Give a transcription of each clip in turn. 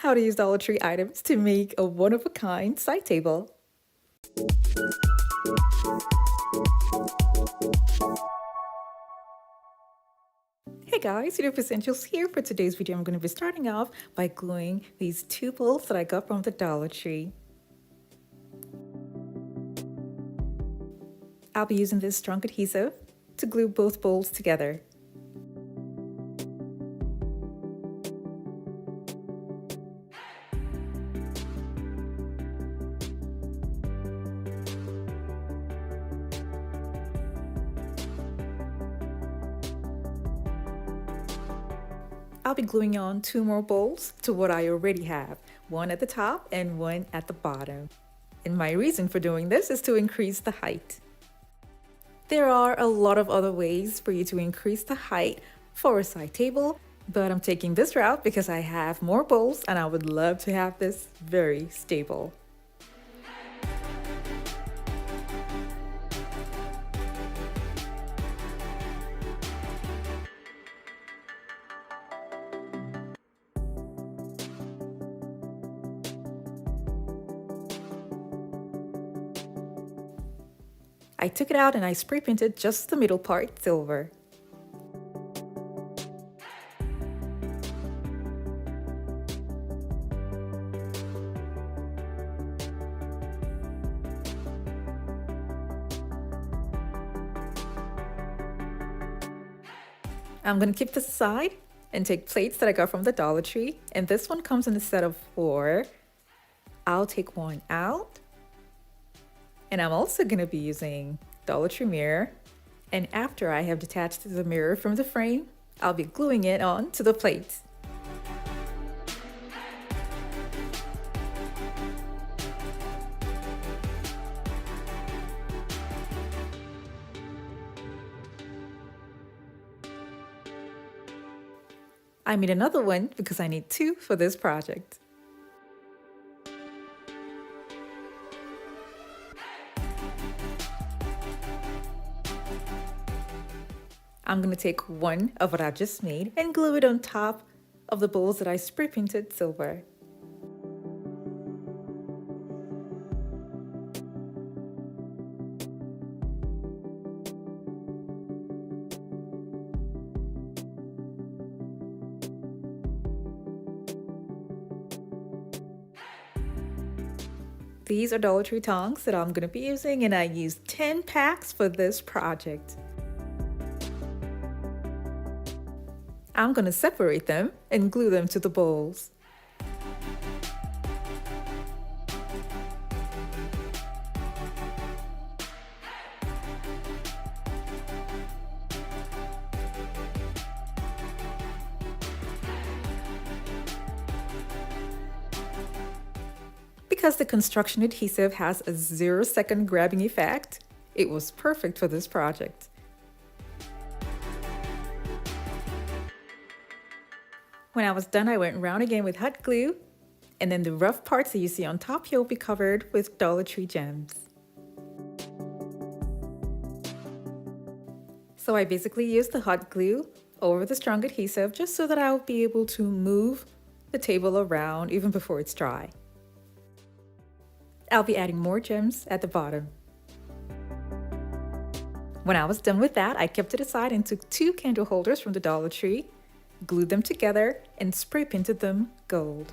how to use Dollar Tree items to make a one-of-a-kind side table. Hey guys, Uniqueness Essentials here. For today's video, I'm going to be starting off by gluing these two bowls that I got from the Dollar Tree. I'll be using this strong adhesive to glue both bowls together. I'll be gluing on two more bowls to what I already have, one at the top and one at the bottom. And my reason for doing this is to increase the height. There are a lot of other ways for you to increase the height for a side table, but I'm taking this route because I have more bowls and I would love to have this very stable. I took it out and I spray painted just the middle part silver. I'm going to keep this aside and take plates that I got from the Dollar Tree, and this one comes in a set of 4. I'll take one out. And I'm also going to be using Dollar Tree mirror, and after I have detached the mirror from the frame, I'll be gluing it on to the plate. I made another one because I need 2 for this project. I'm going to take one of what I just made and glue it on top of the bowls that I spray painted silver. These are Dollar Tree tongs that I'm going to be using, and I used 10 packs for this project. I'm going to separate them and glue them to the bowls. Because the construction adhesive has a 0-second grabbing effect, it was perfect for this project. When I was done, I went round again with hot glue, and then the rough parts that you see on top here will be covered with Dollar Tree gems. So I basically used the hot glue over the strong adhesive just so that I'll be able to move the table around even before it's dry. I'll be adding more gems at the bottom. When I was done with that, I kept it aside and took 2 candle holders from the Dollar Tree, glued them together, and spray painted them gold.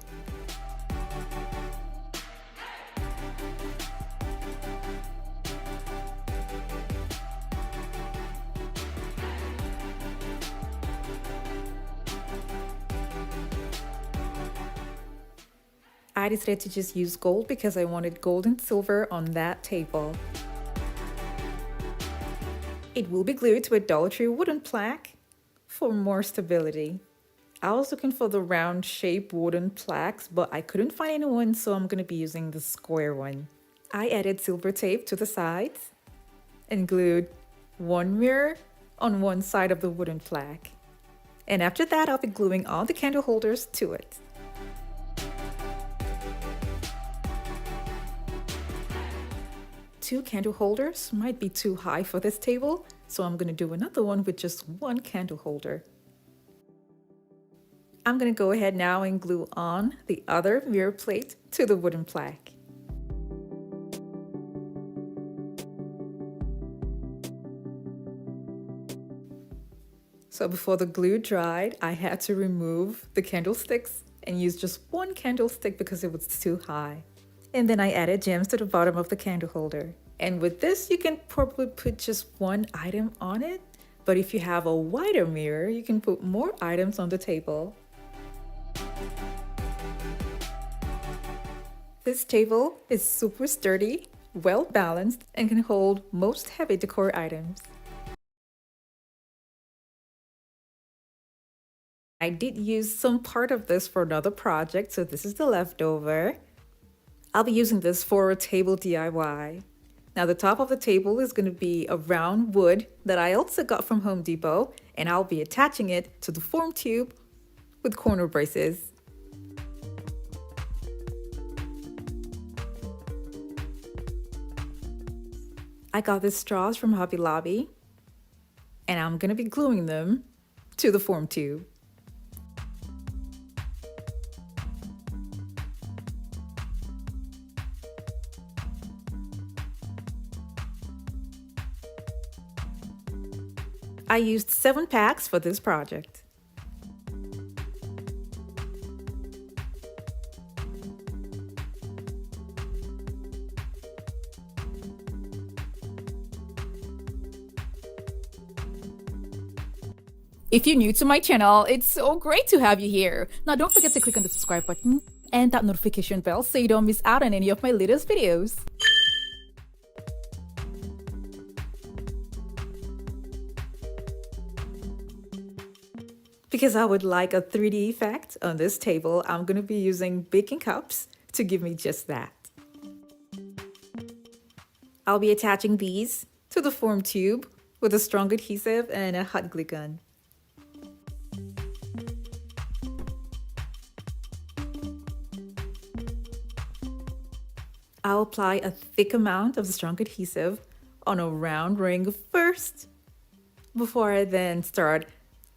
I decided to just use gold because I wanted gold and silver on that table. It will be glued to a Dollar Tree wooden plaque for more stability. I was looking for the round shape wooden plaques, but I couldn't find anyone, so I'm going to be using the square one. I added silver tape to the sides and glued one mirror on one side of the wooden plaque. And after that, I'll be gluing all the candle holders to it. Two candle holders might be too high for this table, so I'm going to do another one with just one candle holder. I'm going to go ahead now and glue on the other mirror plate to the wooden plaque. So before the glue dried, I had to remove the candlesticks and use just one candlestick because it was too high. And then I added gems to the bottom of the candle holder. And with this, you can probably put just one item on it. But if you have a wider mirror, you can put more items on the table. This table is super sturdy, well balanced, and can hold most heavy decor items. I did use some part of this for another project, so this is the leftover. I'll be using this for a table DIY. Now the top of the table is going to be a round wood that I also got from Home Depot, and I'll be attaching it to the form tube with corner braces. I got these straws from Hobby Lobby, and I'm going to be gluing them to the form tube. I used 7 packs for this project. If you're new to my channel, it's so great to have you here. Now don't forget to click on the subscribe button and that notification bell so you don't miss out on any of my latest videos. Because I would like a 3D effect on this table, I'm going to be using baking cups to give me just that. I'll be attaching these to the form tube with a strong adhesive and a hot glue gun. I'll apply a thick amount of the strong adhesive on a round ring first, before I then start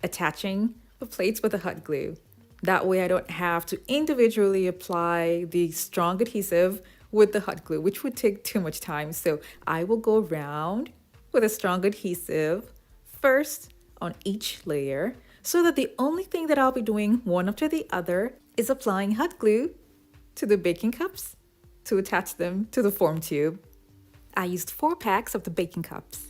attaching the plates with the hot glue. That way I don't have to individually apply the strong adhesive with the hot glue, which would take too much time. So I will go around with a strong adhesive first on each layer, so that the only thing that I'll be doing one after the other is applying hot glue to the baking cups to attach them to the form tube. I used 4 packs of the baking cups.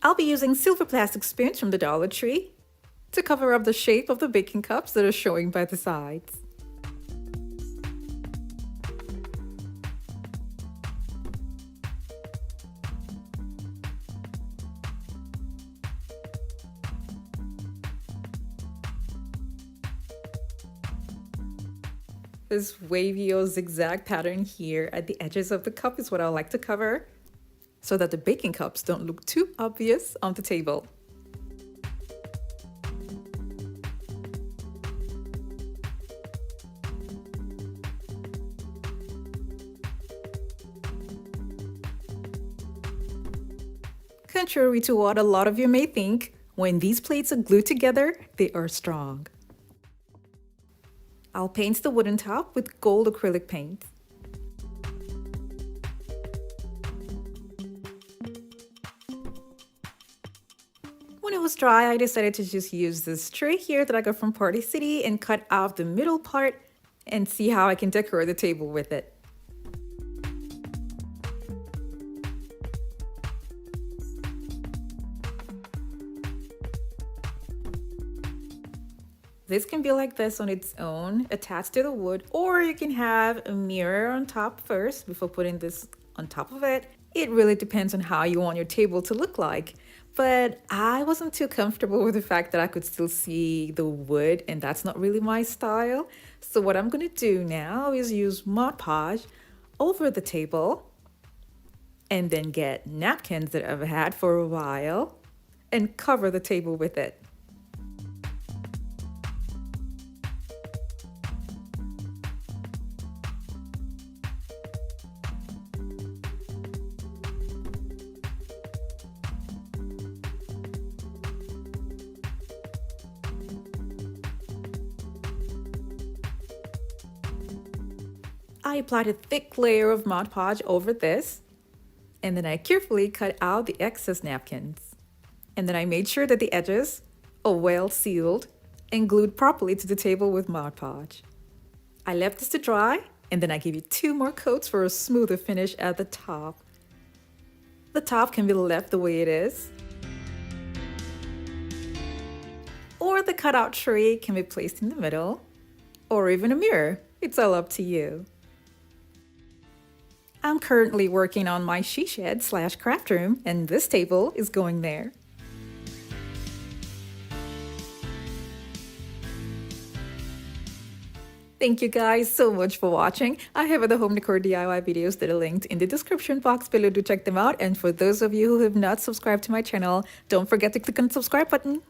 I'll be using silver plastic spoons from the Dollar Tree to cover up the shape of the baking cups that are showing by the sides. This wavy or zigzag pattern here at the edges of the cup is what I like to cover, so that the baking cups don't look too obvious on the table. Contrary to what a lot of you may think, when these plates are glued together, they are strong. I'll paint the wooden top with gold acrylic paint. When it was dry, I decided to just use this tray here that I got from Party City and cut out the middle part and see how I can decorate the table with it. This can be like this on its own, attached to the wood, or you can have a mirror on top first before putting this on top of it. It really depends on how you want your table to look like. But I wasn't too comfortable with the fact that I could still see the wood, and that's not really my style. So what I'm gonna do now is use Mod Podge over the table and then get napkins that I've had for a while and cover the table with it. I applied a thick layer of Mod Podge over this, and then I carefully cut out the excess napkins. And then I made sure that the edges are well sealed and glued properly to the table with Mod Podge. I left this to dry, and then I gave it 2 more coats for a smoother finish at the top. The top can be left the way it is, or the cutout tray can be placed in the middle, or even a mirror. It's all up to you. I'm currently working on my she shed / craft room, and this table is going there. Thank you guys so much for watching. I have other home decor DIY videos that are linked in the description box below to check them out. And for those of you who have not subscribed to my channel, don't forget to click on the subscribe button.